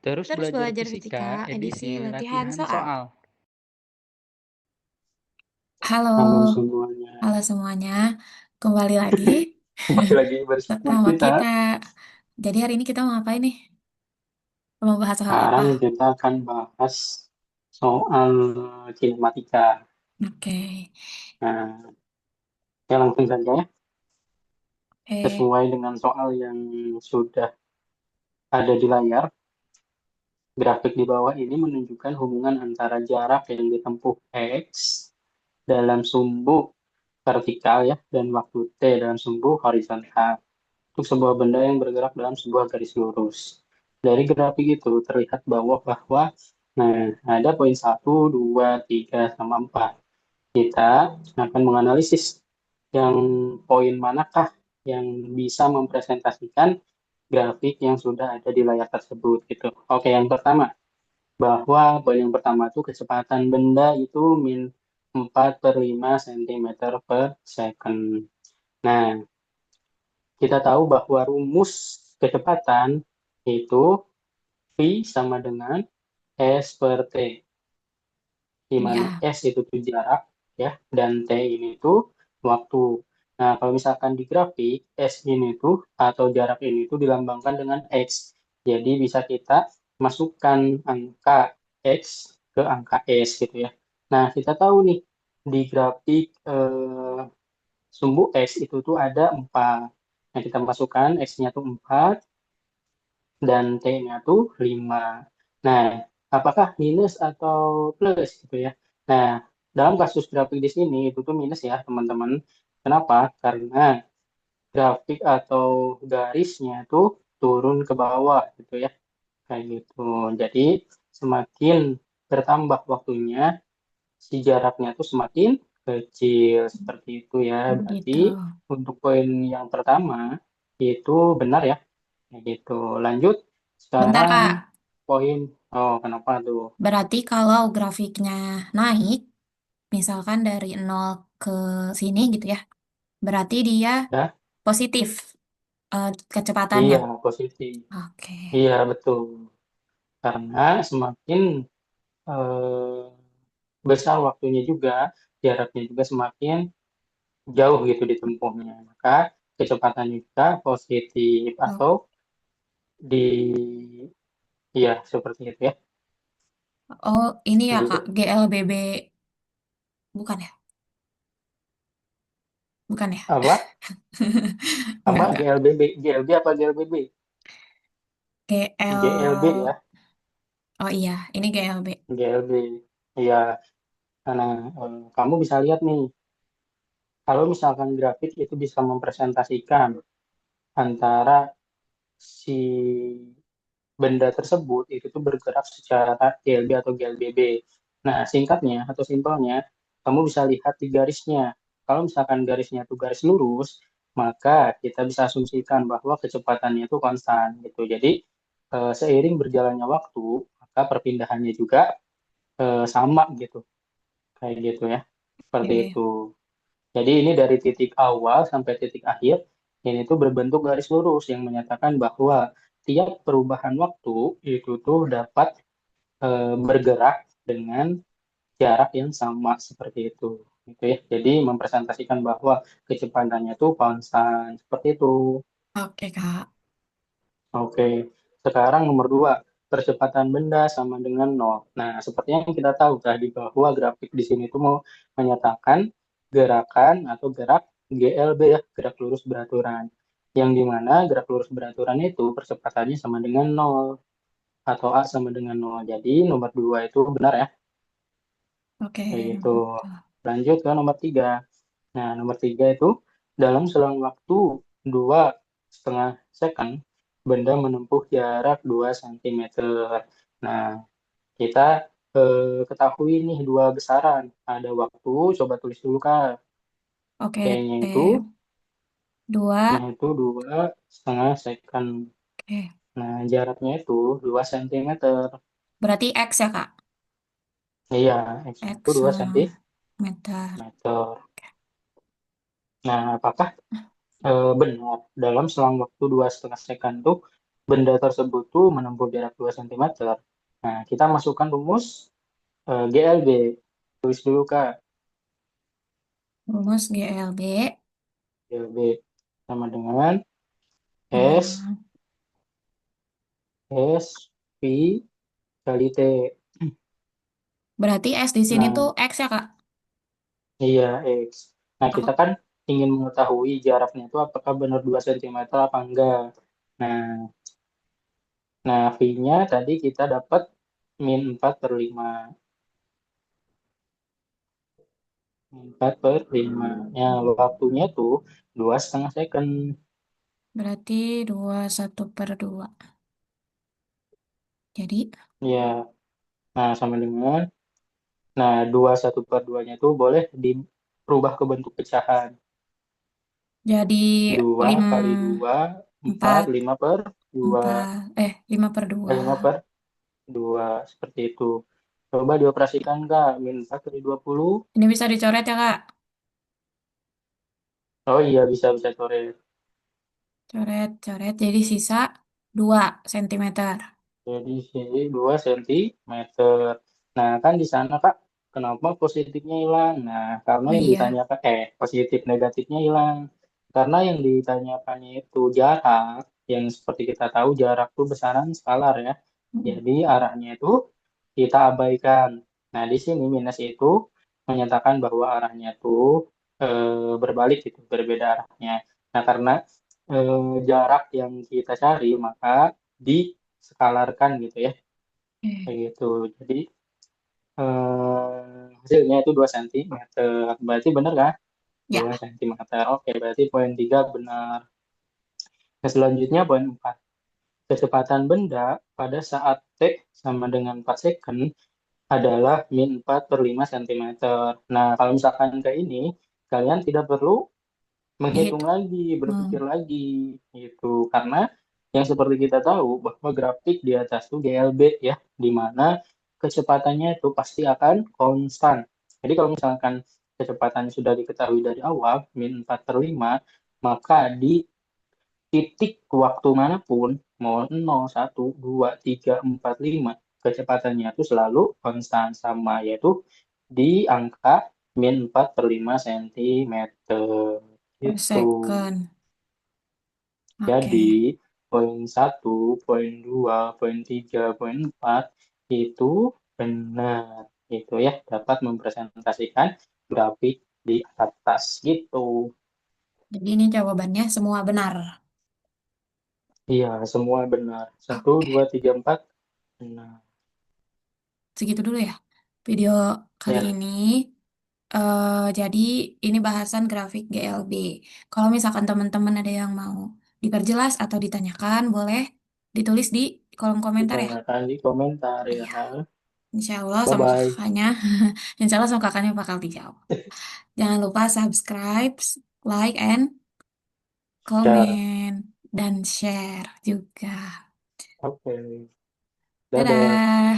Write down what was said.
Terus Terus belajar belajar fisika fisika, edisi edisi latihan latihan soal. soal. Halo, Halo semuanya, halo semuanya. Kembali lagi kembali lagi bersama sama kita. kita. Jadi hari ini kita mau ngapain nih? Mau bahas soal apa? Sekarang kita akan bahas soal kinematika. Oke. Nah, ya langsung saja ya, Eh, sesuai dengan soal yang sudah ada di layar. Grafik di bawah ini menunjukkan hubungan antara jarak yang ditempuh X dalam sumbu vertikal ya dan waktu T dalam sumbu horizontal untuk sebuah benda yang bergerak dalam sebuah garis lurus. Dari grafik itu terlihat bahwa nah ada poin 1, 2, 3, sama 4. Kita akan menganalisis yang poin manakah yang bisa mempresentasikan grafik yang sudah ada di layar tersebut gitu. Oke, yang pertama bahwa poin yang pertama itu kecepatan benda itu min 4 per 5 cm per second. Nah, kita tahu bahwa rumus kecepatan itu V sama dengan S per T, di mana ya. S itu tuh jarak ya dan T ini tuh waktu. Nah, kalau misalkan di grafik S ini tuh atau jarak ini tuh dilambangkan dengan X. Jadi bisa kita masukkan angka X ke angka S gitu ya. Nah, kita tahu nih di grafik sumbu X itu tuh ada 4. Nah, kita masukkan X-nya tuh 4 dan T-nya tuh 5. Nah, apakah minus atau plus gitu ya? Nah, dalam kasus grafik di sini itu tuh minus ya, teman-teman. Kenapa? Karena grafik atau garisnya tuh turun ke bawah gitu ya. Kayak gitu. Jadi, semakin bertambah waktunya, si jaraknya tuh semakin kecil seperti itu ya. Berarti Gitu. untuk poin yang pertama itu benar ya. Kayak gitu. Lanjut. Bentar, Sekarang Kak. poin. Oh, kenapa tuh? Berarti kalau grafiknya naik, misalkan dari nol ke sini gitu ya, berarti dia Ya, positif kecepatannya. iya, positif. Oke. Iya, betul. Karena semakin eh, besar waktunya juga, jaraknya juga semakin jauh gitu ditempuhnya. Maka kecepatannya juga positif Oh, atau di, iya, seperti itu ya. oh, ini ya, Kak, Lanjut. GLBB. Bukan ya? Bukan ya? Apa? Apa? Enggak. GLBB? GLB apa GLBB? GLB GL. ya. Oh iya, ini GLB. GLB. Iya, karena kamu bisa lihat nih, kalau misalkan grafik itu bisa mempresentasikan antara si benda tersebut itu tuh bergerak secara GLB atau GLBB. Nah, singkatnya atau simpelnya, kamu bisa lihat di garisnya. Kalau misalkan garisnya itu garis lurus, maka kita bisa asumsikan bahwa kecepatannya itu konstan gitu. Jadi, seiring berjalannya waktu, maka perpindahannya juga sama gitu. Kayak gitu ya. Seperti Oke. itu. Jadi ini dari titik awal sampai titik akhir, ini tuh berbentuk garis lurus yang menyatakan bahwa tiap perubahan waktu itu tuh dapat bergerak dengan jarak yang sama seperti itu. Gitu ya. Jadi mempresentasikan bahwa kecepatannya tuh konstan seperti itu. Oke, Kak. Oke, sekarang nomor 2, percepatan benda sama dengan nol. Nah, seperti yang kita tahu tadi bahwa grafik di sini tuh mau menyatakan gerakan atau gerak GLB ya, gerak lurus beraturan. Yang dimana gerak lurus beraturan itu percepatannya sama dengan nol atau A sama dengan nol. Jadi nomor 2 itu benar ya, Oke. kayak gitu. Lanjut ke nomor 3. Nah, nomor 3 itu dalam selang waktu 2,5 second, benda menempuh jarak 2 cm. Nah, kita ketahui nih dua besaran. Ada waktu, coba tulis dulu Kak. Oke. T-nya itu, Dua. nya itu 2,5 second. Oke. Nah, jaraknya itu 2 cm. Berarti X ya, Kak? Iya, X-nya itu X 2 cm. meter. Nah, apakah benar dalam selang waktu 2,5 second tuh benda tersebut tuh menempuh jarak 2 cm. Nah, kita masukkan rumus GLB. Tulis dulu Kak. Rumus GLB GLB sama dengan S sama, S P kali T. berarti S di sini tuh Nah, X ya Kak? iya X. Nah, kita Aku, kan ingin mengetahui jaraknya itu apakah benar 2 cm apa enggak. Nah, V-nya tadi kita dapat -4/5. 4/5. Ya, waktunya tuh 2,5 second. berarti 21/2. Jadi, Ya, nah sama dengan, nah 21/2-nya tuh boleh dirubah ke bentuk pecahan. jadi Dua lim, kali 2 4 4, 5/2. 5/2. 5/2, seperti itu. Coba dioperasikan Kak, -4 kali 20. Ini bisa dicoret ya Kak? Oh iya, bisa coret. Coret, coret. Jadi sisa 2 cm. Jadi sini 2 cm. Nah, kan di sana Kak, kenapa positifnya hilang? Nah, karena Oh yang iya. ditanyakan, positif negatifnya hilang. Karena yang ditanyakannya itu jarak, yang seperti kita tahu jarak itu besaran skalar ya. Mm. Jadi arahnya itu kita abaikan. Nah, di sini minus itu menyatakan bahwa arahnya itu berbalik gitu, berbeda arahnya. Nah, karena jarak yang kita cari, maka diskalarkan gitu ya, kayak Oke. gitu. Jadi hasilnya itu 2 cm. Berarti benar kan? Ya, 2 cm. Oke, berarti poin 3 benar. Nah, selanjutnya poin 4. Kecepatan benda pada saat T sama dengan 4 second adalah -4/5 cm. Nah, kalau misalkan kayak ini, kalian tidak perlu menghitung dihitung. lagi, berpikir Hmm. lagi gitu. Karena yang seperti kita tahu bahwa grafik di atas itu GLB ya, di mana kecepatannya itu pasti akan konstan. Jadi kalau misalkan kecepatannya sudah diketahui dari awal, -4/5, maka di titik waktu manapun, mau 0, 1, 2, 3, 4, 5, kecepatannya itu selalu konstan sama, yaitu di angka -4/5 cm. Per Itu. second. Jadi, Oke. poin 1, poin 2, poin 3, poin 4 itu benar. Itu ya, dapat mempresentasikan grafik di atas gitu. Jadi ini jawabannya semua benar. Iya, semua benar. Satu, Oke. dua, tiga, empat, benar. Segitu dulu ya video kali Ya, ini. Jadi ini bahasan grafik GLB. Kalau misalkan teman-teman ada yang mau diperjelas atau ditanyakan, boleh ditulis di kolom komentar ya. ditanyakan di komentar ya. Iya, insya Allah sama Bye-bye. kakaknya. Insya Allah sama kakaknya bakal dijawab. Jangan lupa subscribe, like, and Share. comment, dan share juga. Oke. Dadah. Dadah.